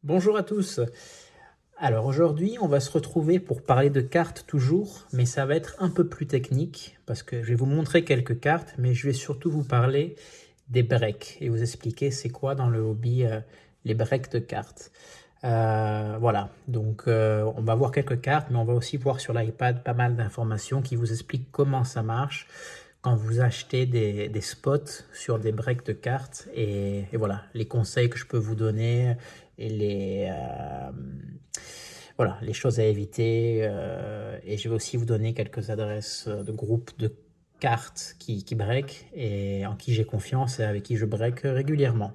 Bonjour à tous. Alors aujourd'hui, on va se retrouver pour parler de cartes toujours, mais ça va être un peu plus technique parce que je vais vous montrer quelques cartes, mais je vais surtout vous parler des breaks et vous expliquer c'est quoi dans le hobby les breaks de cartes. Voilà, donc on va voir quelques cartes, mais on va aussi voir sur l'iPad pas mal d'informations qui vous expliquent comment ça marche quand vous achetez des spots sur des breaks de cartes et voilà, les conseils que je peux vous donner et voilà, les choses à éviter. Et je vais aussi vous donner quelques adresses de groupes de cartes qui break et en qui j'ai confiance et avec qui je break régulièrement.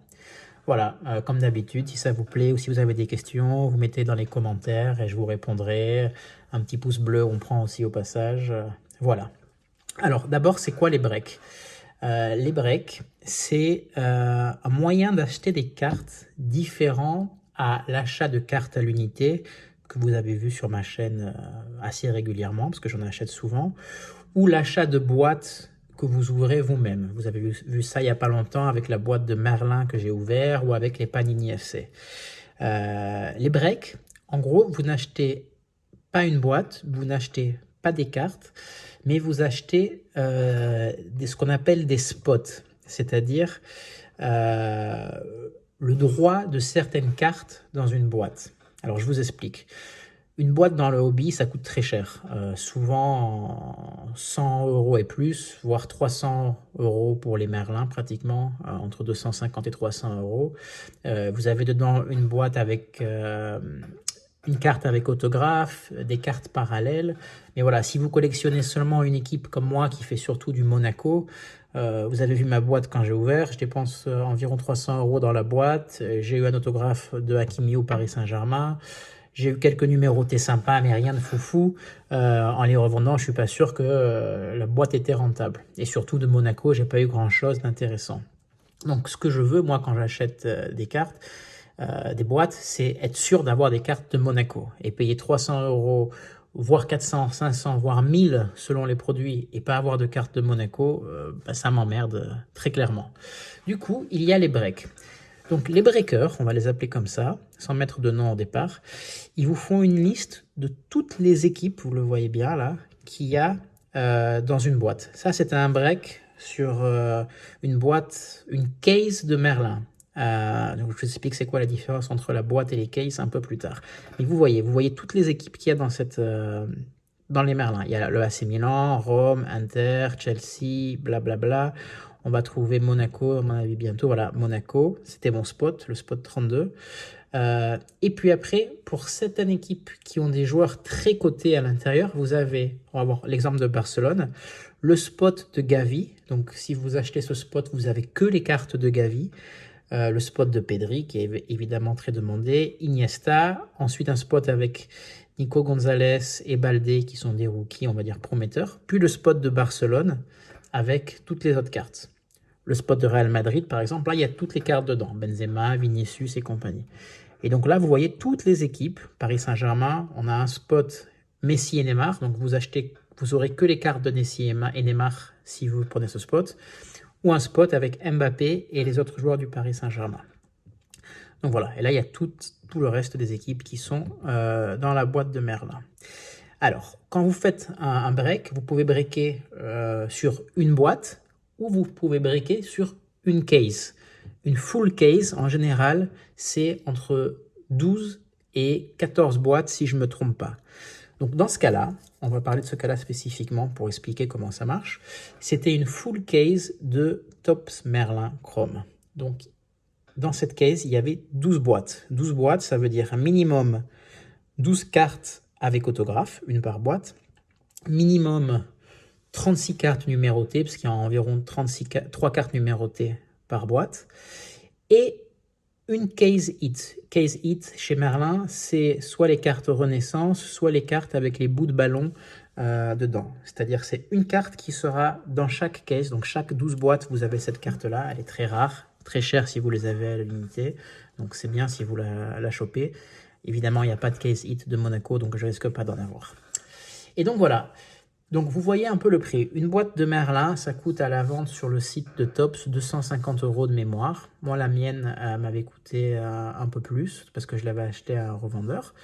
Voilà, comme d'habitude, si ça vous plaît ou si vous avez des questions, vous mettez dans les commentaires et je vous répondrai. Un petit pouce bleu, on prend aussi au passage. Voilà. Alors, d'abord, c'est quoi les breaks? Les breaks, c'est un moyen d'acheter des cartes différents à l'achat de cartes à l'unité que vous avez vu sur ma chaîne assez régulièrement, parce que j'en achète souvent, ou l'achat de boîtes que vous ouvrez vous-même. Vous avez vu ça il n'y a pas longtemps avec la boîte de Merlin que j'ai ouvert ou avec les Panini FC. Les breaks, en gros, vous n'achetez pas une boîte, vous n'achetez pas des cartes, mais vous achetez ce qu'on appelle des spots, c'est-à-dire euh, le droit de certaines cartes dans une boîte. Alors je vous explique. Une boîte dans le hobby, ça coûte très cher, souvent 100 euros et plus, voire 300 euros pour les Merlins pratiquement, entre 250 et 300 euros. Vous avez dedans une boîte avec une carte avec autographe, des cartes parallèles. Mais voilà, si vous collectionnez seulement une équipe comme moi qui fait surtout du Monaco, vous avez vu ma boîte quand j'ai ouvert, je dépense environ 300 euros dans la boîte. J'ai eu un autographe de Hakimi au Paris Saint-Germain. J'ai eu quelques numérotés sympas, mais rien de foufou. En les revendant, je suis pas sûr que la boîte était rentable. Et surtout de Monaco, j'ai pas eu grand-chose d'intéressant. Donc, ce que je veux, moi, quand j'achète des cartes, des boîtes, c'est être sûr d'avoir des cartes de Monaco et payer 300 euros, voire 400, 500, voire 1000 selon les produits et pas avoir de carte de Monaco, ça m'emmerde très clairement. Du coup, il y a les breaks. Donc les breakers, on va les appeler comme ça, sans mettre de nom au départ, ils vous font une liste de toutes les équipes, vous le voyez bien là, qu'il y a dans une boîte. Ça, c'est un break sur une boîte, une case de Merlin. Donc je vous explique c'est quoi la différence entre la boîte et les cases un peu plus tard. Mais vous voyez toutes les équipes qu'il y a dans dans les Merlins. Il y a le AC Milan, Rome, Inter, Chelsea, blablabla. On va trouver Monaco, à mon avis, bientôt. Voilà, Monaco, c'était mon spot, le spot 32. Et puis après, pour certaines équipes qui ont des joueurs très cotés à l'intérieur, vous avez, on va voir l'exemple de Barcelone, le spot de Gavi. Donc si vous achetez ce spot, vous avez que les cartes de Gavi. Le spot de Pedri, qui est évidemment très demandé. Iniesta. Ensuite, un spot avec Nico Gonzalez et Baldé, qui sont des rookies, on va dire, prometteurs. Puis le spot de Barcelone, avec toutes les autres cartes. Le spot de Real Madrid, par exemple, là, il y a toutes les cartes dedans. Benzema, Vinicius et compagnie. Et donc là, vous voyez toutes les équipes. Paris Saint-Germain, on a un spot Messi et Neymar. Donc vous aurez que les cartes de Messi et Neymar si vous prenez ce spot. Ou un spot avec Mbappé et les autres joueurs du Paris Saint-Germain. Donc voilà, et là il y a tout le reste des équipes qui sont dans la boîte de Merlin. Alors, quand vous faites un break, vous pouvez breaker sur une boîte ou vous pouvez breaker sur une case. Une full case, en général, c'est entre 12 et 14 boîtes si je ne me trompe pas. Donc dans ce cas-là, on va parler de ce cas-là spécifiquement pour expliquer comment ça marche. C'était une full case de Topps Merlin Chrome. Donc dans cette case, il y avait 12 boîtes. 12 boîtes, ça veut dire un minimum 12 cartes avec autographe, une par boîte. Minimum 36 cartes numérotées, parce qu'il y a environ 3 cartes numérotées par boîte. Et une case hit. Case hit chez Merlin, c'est soit les cartes Renaissance, soit les cartes avec les bouts de ballon dedans. C'est-à-dire c'est une carte qui sera dans chaque case. Donc chaque 12 boîtes, vous avez cette carte-là. Elle est très rare, très chère si vous les avez à l'unité. Donc c'est bien si vous la chopez. Évidemment, il n'y a pas de case hit de Monaco, donc je risque pas d'en avoir. Et donc voilà. Donc vous voyez un peu le prix. Une boîte de Merlin, ça coûte à la vente sur le site de Tops 250 € de mémoire. Moi, la mienne m'avait coûté un peu plus parce que je l'avais acheté à un revendeur.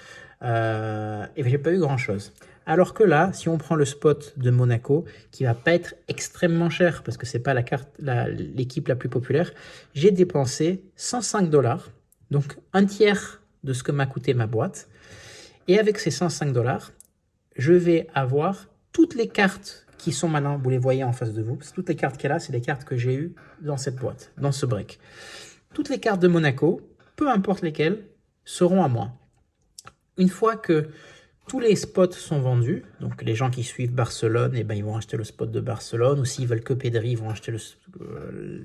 Et j'ai pas eu grand-chose. Alors que là, si on prend le spot de Monaco, qui va pas être extrêmement cher parce que c'est pas l'équipe la plus populaire, j'ai dépensé 105 $, donc un tiers de ce que m'a coûté ma boîte. Et avec ces 105 $, je vais avoir toutes les cartes qui sont maintenant, vous les voyez en face de vous, toutes les cartes qu'il y a là, c'est les cartes que j'ai eues dans cette boîte, dans ce break. Toutes les cartes de Monaco, peu importe lesquelles, seront à moi. Une fois que tous les spots sont vendus, donc les gens qui suivent Barcelone, eh ben, ils vont acheter le spot de Barcelone, ou s'ils veulent que Pedri, ils vont acheter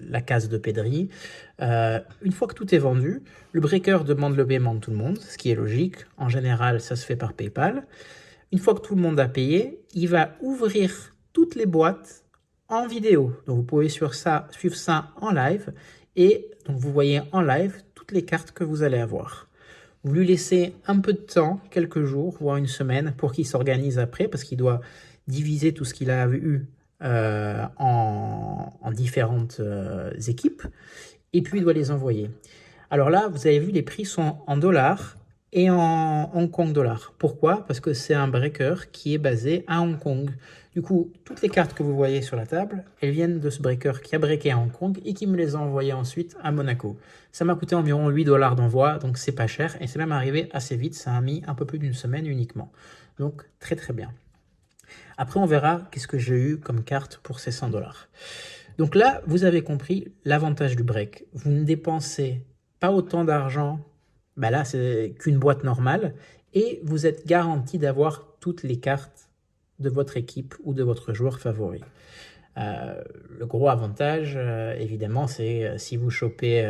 la case de Pedri. Une fois que tout est vendu, le breaker demande le paiement de tout le monde, ce qui est logique. En général, ça se fait par PayPal. Une fois que tout le monde a payé, il va ouvrir toutes les boîtes en vidéo. Donc vous pouvez suivre ça en live. Et donc vous voyez en live toutes les cartes que vous allez avoir. Vous lui laissez un peu de temps, quelques jours, voire une semaine, pour qu'il s'organise après, parce qu'il doit diviser tout ce qu'il a eu en différentes équipes. Et puis il doit les envoyer. Alors là, vous avez vu, les prix sont en dollars et en Hong Kong dollars. Pourquoi? Parce que c'est un breaker qui est basé à Hong Kong. Du coup, toutes les cartes que vous voyez sur la table, elles viennent de ce breaker qui a breaké à Hong Kong et qui me les a envoyées ensuite à Monaco. Ça m'a coûté environ 8 $ d'envoi, donc c'est pas cher et c'est même arrivé assez vite. Ça a mis un peu plus d'une semaine uniquement. Donc très très bien. Après, on verra qu'est-ce que j'ai eu comme carte pour ces 100 $. Donc là, vous avez compris l'avantage du break. Vous ne dépensez pas autant d'argent, bah là c'est qu'une boîte normale, et vous êtes garanti d'avoir toutes les cartes de votre équipe ou de votre joueur favori. Le gros avantage, évidemment, c'est si vous chopez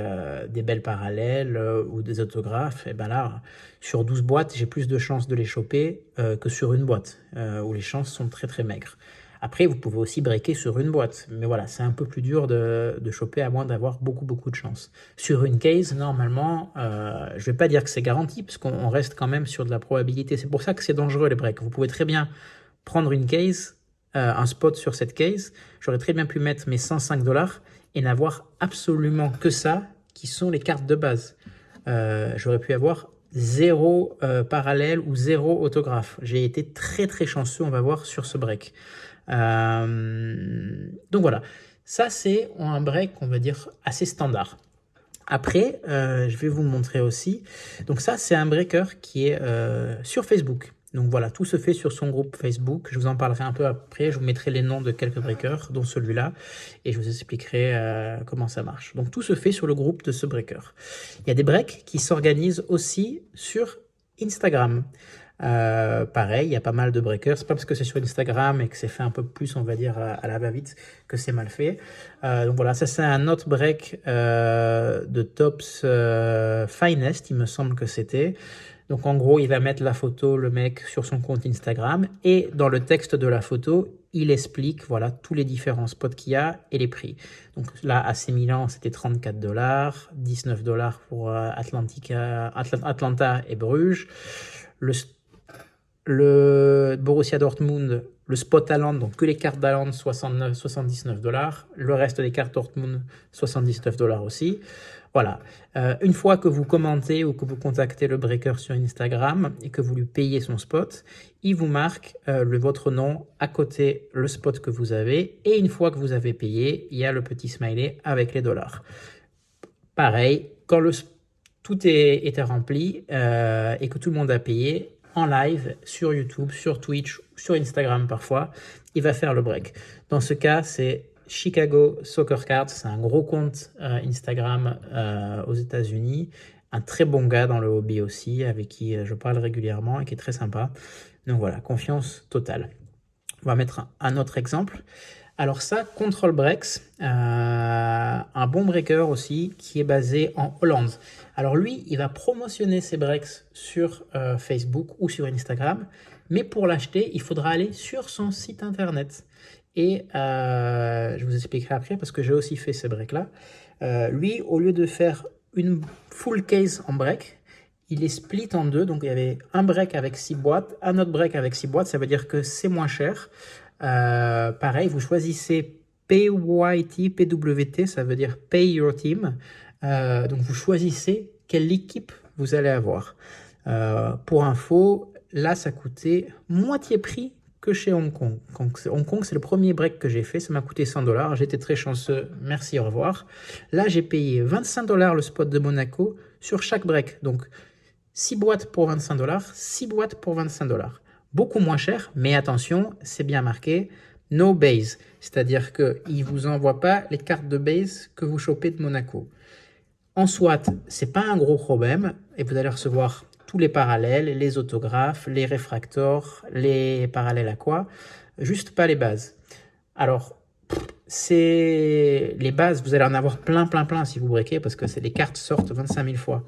des belles parallèles ou des autographes, et ben là, sur 12 boîtes, j'ai plus de chances de les choper que sur une boîte, où les chances sont très très maigres. Après, vous pouvez aussi breaker sur une boîte, mais voilà, c'est un peu plus dur de choper à moins d'avoir beaucoup de chance. Sur une case, normalement, je vais pas dire que c'est garanti, parce qu'on reste quand même sur de la probabilité. C'est pour ça que c'est dangereux les breaks. Vous pouvez très bien prendre une case, un spot sur cette case, j'aurais très bien pu mettre mes 105 $ et n'avoir absolument que ça, qui sont les cartes de base. J'aurais pu avoir 0 parallèle ou 0 autographe. J'ai été très très chanceux, on va voir, sur ce break. Donc voilà, ça c'est un break, on va dire, assez standard. Après, je vais vous montrer aussi. Donc ça, c'est un breaker qui est sur Facebook. Donc voilà, tout se fait sur son groupe Facebook. Je vous en parlerai un peu après. Je vous mettrai les noms de quelques breakers, dont celui-là, et je vous expliquerai comment ça marche. Donc tout se fait sur le groupe de ce breaker. Il y a des breaks qui s'organisent aussi sur Instagram. Pareil, il y a pas mal de breakers. C'est pas parce que c'est sur Instagram et que c'est fait un peu plus, on va dire, à la va-vite que c'est mal fait. Donc voilà, ça c'est un autre break de Tops Finest, il me semble que c'était. Donc en gros, il va mettre la photo, le mec, sur son compte Instagram, et dans le texte de la photo, il explique voilà tous les différents spots qu'il y a et les prix. Donc là, AC Milan, c'était 34 $, 19 $ pour Atlanta et Bruges. Le Borussia Dortmund, le spot Haaland, donc que les cartes d'Haaland, 79 $. Le reste des cartes Dortmund, 79 $ aussi. Voilà. Une fois que vous commentez ou que vous contactez le breaker sur Instagram et que vous lui payez son spot, il vous marque votre nom à côté, le spot que vous avez. Et une fois que vous avez payé, il y a le petit smiley avec les dollars. Pareil, quand tout était rempli et que tout le monde a payé, en live, sur YouTube, sur Twitch, sur Instagram parfois, il va faire le break. Dans ce cas, c'est Chicago Soccer Cards, c'est un gros compte Instagram aux États-Unis, un très bon gars dans le hobby aussi, avec qui je parle régulièrement et qui est très sympa. Donc voilà, confiance totale. On va mettre un autre exemple. Alors ça, Control Breaks, un bon breaker aussi qui est basé en Hollande. Alors lui, il va promotionner ses breaks sur Facebook ou sur Instagram, mais pour l'acheter, il faudra aller sur son site internet. Et je vous expliquerai après parce que j'ai aussi fait ces breaks-là. Lui, au lieu de faire une full case en break, il est split en deux. Donc il y avait un break avec 6 boîtes, un autre break avec 6 boîtes. Ça veut dire que c'est moins cher. Pareil, vous choisissez PYT, PWT, ça veut dire Pay Your Team. Donc vous choisissez quelle équipe vous allez avoir. Pour info, là ça coûtait moitié prix que chez Hong Kong. Hong Kong, c'est le premier break que j'ai fait, ça m'a coûté 100 $, j'étais très chanceux, merci, au revoir. Là j'ai payé 25 $ le spot de Monaco sur chaque break, donc 6 boîtes pour 25 $, 6 boîtes pour 25 $. Beaucoup moins cher, mais attention, c'est bien marqué, no base, c'est-à-dire qu'ils ne vous envoient pas les cartes de base que vous chopez de Monaco. En soit, c'est pas un gros problème et vous allez recevoir tous les parallèles, les autographes, les réfractors, les parallèles à quoi, juste pas les bases. Alors, c'est les bases, vous allez en avoir plein si vous breakez parce que les cartes sortent 25 000 fois.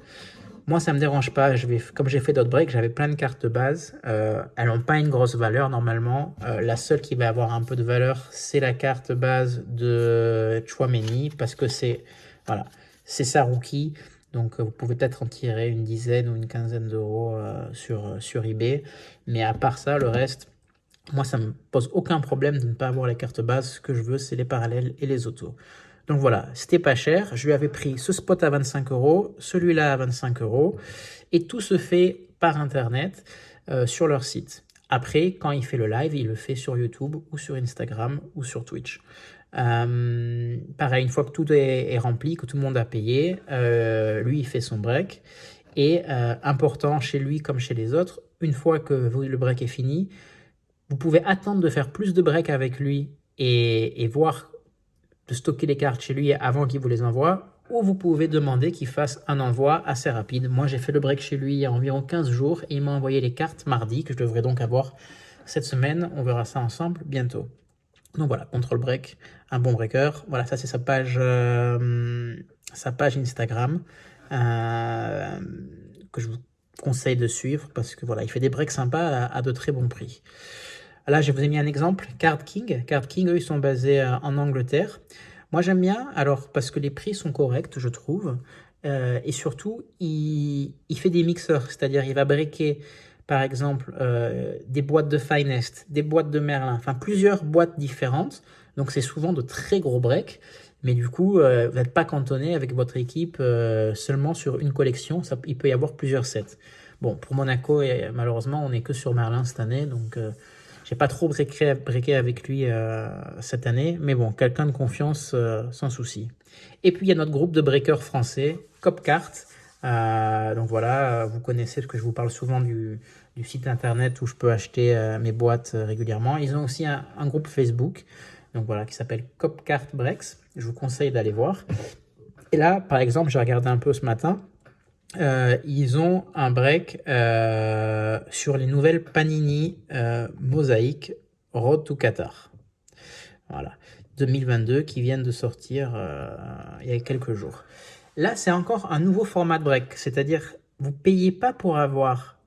Moi, ça me dérange pas. Comme j'ai fait d'autres breaks, j'avais plein de cartes de base. Elles n'ont pas une grosse valeur normalement. La seule qui va avoir un peu de valeur, c'est la carte base de Tchouaméni parce que voilà, c'est sa rookie. Donc, vous pouvez peut-être en tirer une dizaine ou une quinzaine d'euros sur eBay. Mais à part ça, le reste, moi, ça me pose aucun problème de ne pas avoir les cartes base. Ce que je veux, c'est les parallèles et les autos. Donc voilà, c'était pas cher. Je lui avais pris ce spot à 25 €, celui-là à 25 €. Et tout se fait par Internet sur leur site. Après, quand il fait le live, il le fait sur YouTube ou sur Instagram ou sur Twitch. Pareil, une fois que tout est rempli, que tout le monde a payé, lui, il fait son break. Et important chez lui comme chez les autres, une fois que le break est fini, vous pouvez attendre de faire plus de breaks avec lui et voir de stocker les cartes chez lui avant qu'il vous les envoie, ou vous pouvez demander qu'il fasse un envoi assez rapide. Moi, j'ai fait le break chez lui il y a environ 15 jours et il m'a envoyé les cartes mardi, que je devrais donc avoir cette semaine. On verra ça ensemble bientôt. Donc voilà, contrôle break, un bon breaker. Voilà, ça c'est sa page Instagram que je vous conseille de suivre parce que voilà, il fait des breaks sympas à de très bons prix. Là, je vous ai mis un exemple, Card King. Card King, eux, ils sont basés en Angleterre. Moi, j'aime bien, alors, parce que les prix sont corrects, je trouve. Et surtout, il fait des mixeurs, c'est-à-dire il va breaker, par exemple, des boîtes de Finest, des boîtes de Merlin, enfin plusieurs boîtes différentes. Donc, c'est souvent de très gros breaks. Mais du coup, vous n'êtes pas cantonné avec votre équipe seulement sur une collection. Il peut y avoir plusieurs sets. Bon, pour Monaco, malheureusement, on n'est que sur Merlin cette année, donc j'ai pas trop breaké avec lui cette année, mais bon, quelqu'un de confiance sans souci. Et puis il y a notre groupe de breakers français, Copcart. Donc voilà, vous connaissez parce que je vous parle souvent du site internet où je peux acheter mes boîtes régulièrement. Ils ont aussi un groupe Facebook, donc voilà, qui s'appelle Copcart Breaks. Je vous conseille d'aller voir. Et là, par exemple, j'ai regardé un peu ce matin. Ils ont un break sur les nouvelles Panini Mosaic Road to Qatar. Voilà, 2022 qui viennent de sortir il y a quelques jours. Là, c'est encore un nouveau format de break, c'est-à-dire vous ne payez pas pour avoir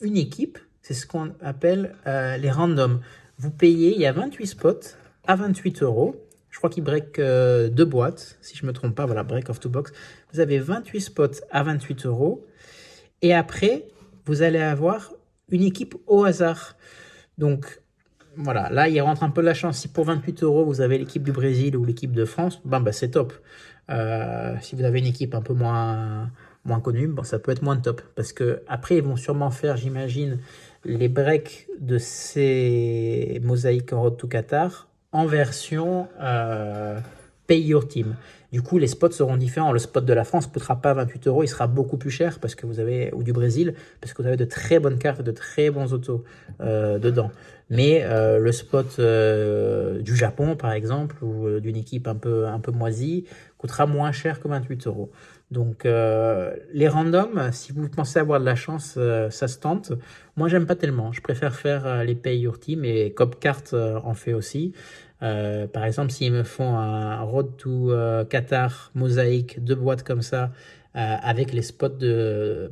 une équipe, c'est ce qu'on appelle les randoms. Vous payez, il y a 28 spots à 28 €. Je crois qu'il break 2 boîtes, si je ne me trompe pas, voilà, break of 2 box. Vous avez 28 spots à 28 €. Et après, vous allez avoir une équipe au hasard. Donc, voilà, là, il rentre un peu de la chance. Si pour 28 €, vous avez l'équipe du Brésil ou l'équipe de France, c'est top. Si vous avez une équipe un peu moins connue, ça peut être moins top. Parce que après, ils vont sûrement faire, j'imagine, les breaks de ces Mosaic Road to Qatar en version Pay Your Team. Du coup, les spots seront différents. Le spot de la France ne coûtera pas 28 €, il sera beaucoup plus cher parce que ou du Brésil, parce que vous avez de très bonnes cartes et de très bons autos dedans. Mais le spot du Japon, par exemple, ou d'une équipe un peu moisie, coûtera moins cher que 28 €. Donc, les randoms, si vous pensez avoir de la chance, ça se tente. Moi, j'aime pas tellement. Je préfère faire les Pay Your Team et Copcart en fait aussi. Par exemple, s'ils me font un Road to Qatar Mosaïque, 2 boîtes comme ça, avec les spots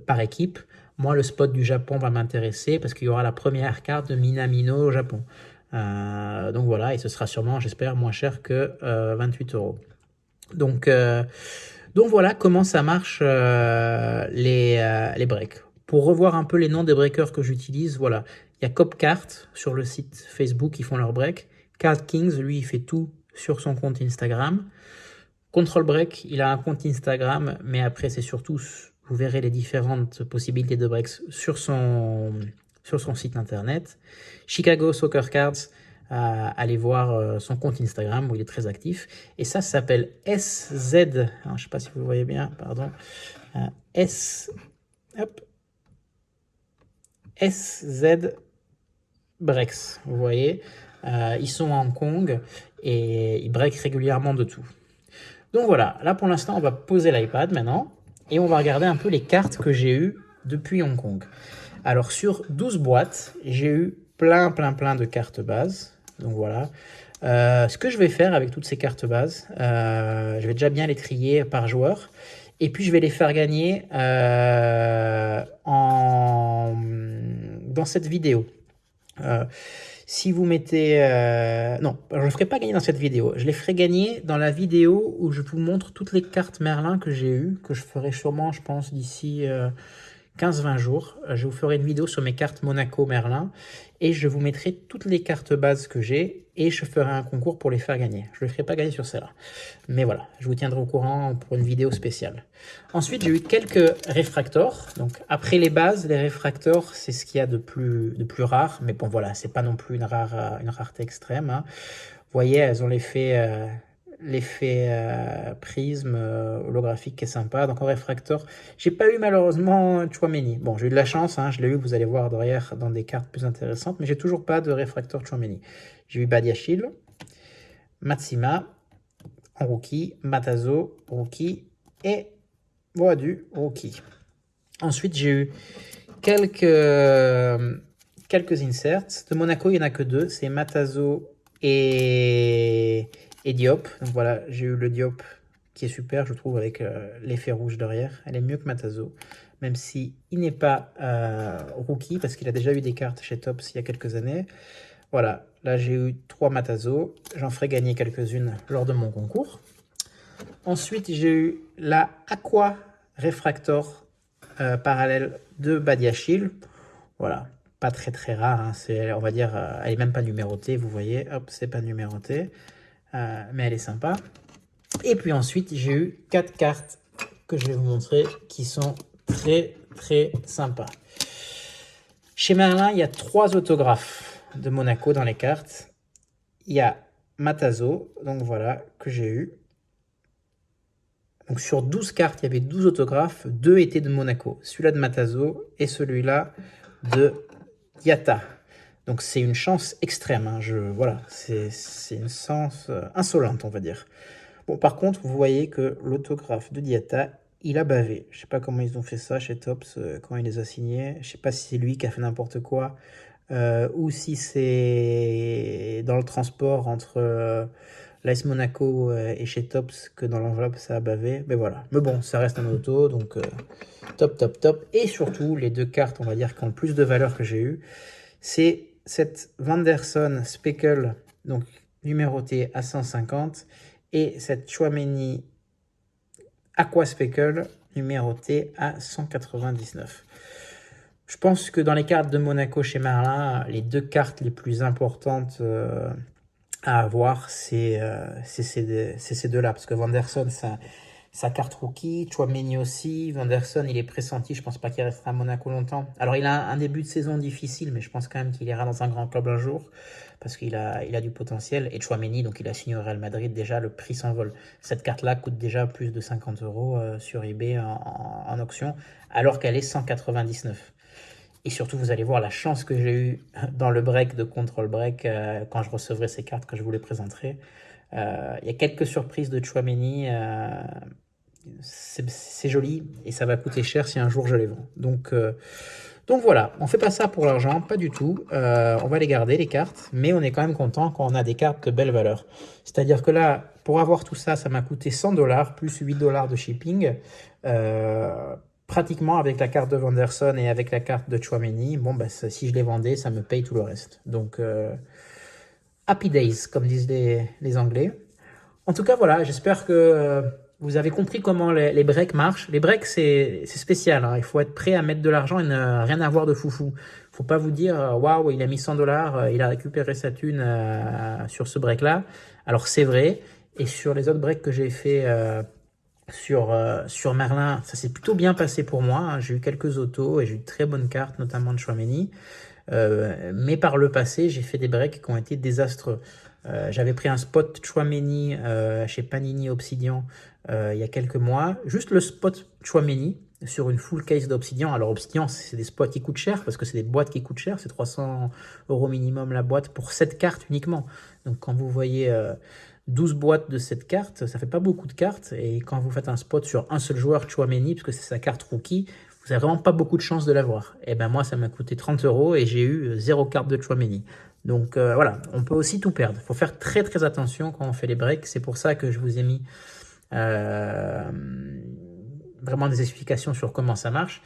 par équipe, moi, le spot du Japon va m'intéresser parce qu'il y aura la première carte de Minamino au Japon. Donc voilà, et ce sera sûrement, j'espère, moins cher que 28 €. Donc voilà comment ça marche les breaks. Pour revoir un peu les noms des breakers que j'utilise, voilà, il y a Copcart sur le site Facebook, ils font leurs breaks. Carl Kings, lui, il fait tout sur son compte Instagram. Control Break, il a un compte Instagram, mais après, c'est surtout, vous verrez les différentes possibilités de breaks sur son site internet. Chicago Soccer Cards, allez voir son compte Instagram où il est très actif. Et ça s'appelle SZ, alors, je ne sais pas si vous le voyez bien, pardon, hop, SZ Breaks, vous voyez. Ils sont à Hong Kong et ils break régulièrement de tout. Donc voilà, là pour l'instant, on va poser l'iPad maintenant et on va regarder un peu les cartes que j'ai eues depuis Hong Kong. Alors sur 12 boîtes, j'ai eu plein de cartes bases. Donc voilà. Ce que je vais faire avec toutes ces cartes bases, je vais déjà bien les trier par joueur. Et puis je vais les faire gagner dans cette vidéo. Si vous mettez... non, je ne le ferai pas gagner dans cette vidéo. Je les ferai gagner dans la vidéo où je vous montre toutes les cartes Merlin que j'ai eues, que je ferai sûrement, je pense, d'ici 15-20 jours. Je vous ferai une vidéo sur mes cartes Monaco Merlin et je vous mettrai toutes les cartes bases que j'ai et je ferai un concours pour les faire gagner. Je ne le ferai pas gagner sur celle-là. Mais voilà, je vous tiendrai au courant pour une vidéo spéciale. Ensuite, j'ai eu quelques réfractors. Donc après les bases, les réfractors, c'est ce qu'il y a de plus rare. Mais bon, voilà, c'est pas non plus une rareté extrême. Hein. Vous voyez, elles ont l'effet prisme holographique qui est sympa. Donc en réfracteur, j'ai pas eu malheureusement Chouameni. Bon, j'ai eu de la chance, hein, je l'ai eu, vous allez voir derrière dans des cartes plus intéressantes, mais j'ai toujours pas de réfracteur Chouameni. J'ai eu Badiachil, Matsima en rookie, Matazo rookie et Boadu rookie. Ensuite, j'ai eu quelques inserts. De Monaco, il n'y en a que deux, c'est Matazo et Diop. Donc voilà, j'ai eu le Diop qui est super, je trouve, avec l'effet rouge derrière. Elle est mieux que Matazo, même si il n'est pas rookie, parce qu'il a déjà eu des cartes chez Tops il y a quelques années. Voilà, là j'ai eu 3 Matazo. J'en ferai gagner quelques-unes lors de mon concours. Ensuite, j'ai eu la Aqua Refractor parallèle de Badiachil. Voilà, pas très rare, hein. On va dire, elle est même pas numérotée, vous voyez, hop, c'est pas numéroté, mais elle est sympa. Et puis ensuite, j'ai eu 4 cartes que je vais vous montrer qui sont très sympas. Chez Merlin, il y a 3 autographes de Monaco dans les cartes. Il y a Matazo, donc voilà, que j'ai eu. Donc sur 12 cartes, il y avait 12 autographes, 2 étaient de Monaco. Celui-là de Matazo et celui-là de Diatta. Donc c'est une chance extrême, hein. Voilà, c'est une chance insolente, on va dire. Bon, par contre, vous voyez que l'autographe de Diatta, il a bavé. Je sais pas comment ils ont fait ça chez Tops quand il les a signés. Je sais pas si c'est lui qui a fait n'importe quoi ou si c'est dans le transport entre l'AS Monaco et chez Tops que dans l'enveloppe ça a bavé. Mais voilà. Mais bon, ça reste un auto, donc top. Et surtout, les 2 cartes, on va dire, qui ont le plus de valeur que j'ai eu, c'est cette Vanderson Speckle, donc numérotée à 150, et cette Chouameni Aqua Speckle, numérotée à 199. Je pense que dans les cartes de Monaco chez Merlin, les 2 cartes les plus importantes à avoir, c'est ces deux-là. Parce que Vanderson, sa carte rookie, Chouameni aussi. Vanderson, il est pressenti, je pense pas qu'il restera à Monaco longtemps. Alors, il a un début de saison difficile, mais je pense quand même qu'il ira dans un grand club un jour, parce qu'il a du potentiel. Et Chouameni, donc il a signé au Real Madrid, déjà le prix s'envole. Cette carte-là coûte déjà plus de 50 € sur eBay en auction, alors qu'elle est 199. Et surtout, vous allez voir la chance que j'ai eue dans le break de Control Break quand je recevrai ces cartes que je vous les présenterai. Il y a quelques surprises de Chouameni. C'est joli et ça va coûter cher si un jour je les vends. Donc voilà, on fait pas ça pour l'argent, pas du tout. On va les garder, les cartes, mais on est quand même content quand on a des cartes de belle valeur. C'est-à-dire que là, pour avoir tout ça, ça m'a coûté 100 $ plus 8 $ de shipping. Pratiquement avec la carte de Vanderson et avec la carte de Chouameni, bon, bah, si je les vendais, ça me paye tout le reste. Donc, happy days, comme disent les Anglais. En tout cas, voilà, j'espère que vous avez compris comment les breaks marchent. Les breaks, c'est spécial, hein. Il faut être prêt à mettre de l'argent et ne rien avoir de foufou. Faut pas vous dire, waouh, il a mis 100 dollars, il a récupéré sa thune sur ce break-là. Alors c'est vrai. Et sur les autres breaks que j'ai fait sur Merlin, ça s'est plutôt bien passé pour moi, hein. J'ai eu quelques autos et j'ai eu de très bonnes cartes, notamment de Chouameni. Mais par le passé, j'ai fait des breaks qui ont été désastreux. J'avais pris un spot Chouameni chez Panini Obsidian il y a quelques mois. Juste le spot Chouameni sur une full case d'Obsidian. Alors Obsidian, c'est des spots qui coûtent cher parce que c'est des boîtes qui coûtent cher. C'est 300 € minimum la boîte pour 7 cartes uniquement. Donc quand vous voyez 12 boîtes de cette carte, ça fait pas beaucoup de cartes. Et quand vous faites un spot sur un seul joueur Chouameni, parce que c'est sa carte rookie, vous n'avez vraiment pas beaucoup de chance de l'avoir. Et ben moi, ça m'a coûté 30 € et j'ai eu 0 carte de Chouameni. Donc voilà, on peut aussi tout perdre. Il faut faire très très attention quand on fait les breaks. C'est pour ça que je vous ai mis vraiment des explications sur comment ça marche.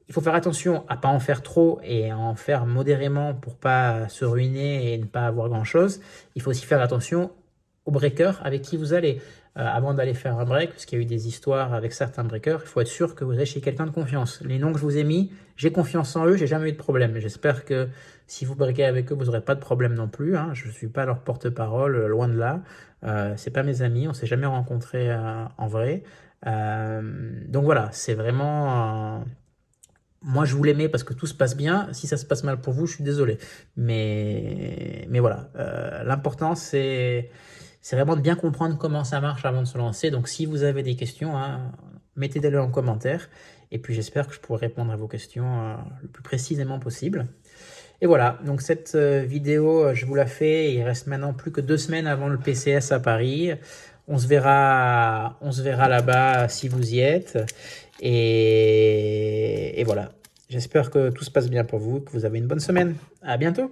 Il faut faire attention à ne pas en faire trop et à en faire modérément pour pas se ruiner et ne pas avoir grand-chose. Il faut aussi faire attention aux breakers avec qui vous allez. Avant d'aller faire un break, parce qu'il y a eu des histoires avec certains breakers, il faut être sûr que vous êtes chez quelqu'un de confiance. Les noms que je vous ai mis, j'ai confiance en eux, j'ai jamais eu de problème. J'espère que si vous breakez avec eux, vous n'aurez pas de problème non plus, hein. Je ne suis pas leur porte-parole, loin de là. C'est pas mes amis, on s'est jamais rencontrés en vrai. Donc voilà, c'est vraiment... moi, je vous l'aimais parce que tout se passe bien. Si ça se passe mal pour vous, je suis désolé. Mais voilà, l'important, c'est vraiment de bien comprendre comment ça marche avant de se lancer. Donc, si vous avez des questions, hein, mettez-les en commentaire. Et puis, j'espère que je pourrai répondre à vos questions le plus précisément possible. Et voilà, donc cette vidéo, je vous la fais. Il reste maintenant plus que 2 semaines avant le PCS à Paris. On se verra là-bas si vous y êtes. Et voilà, j'espère que tout se passe bien pour vous, que vous avez une bonne semaine. À bientôt.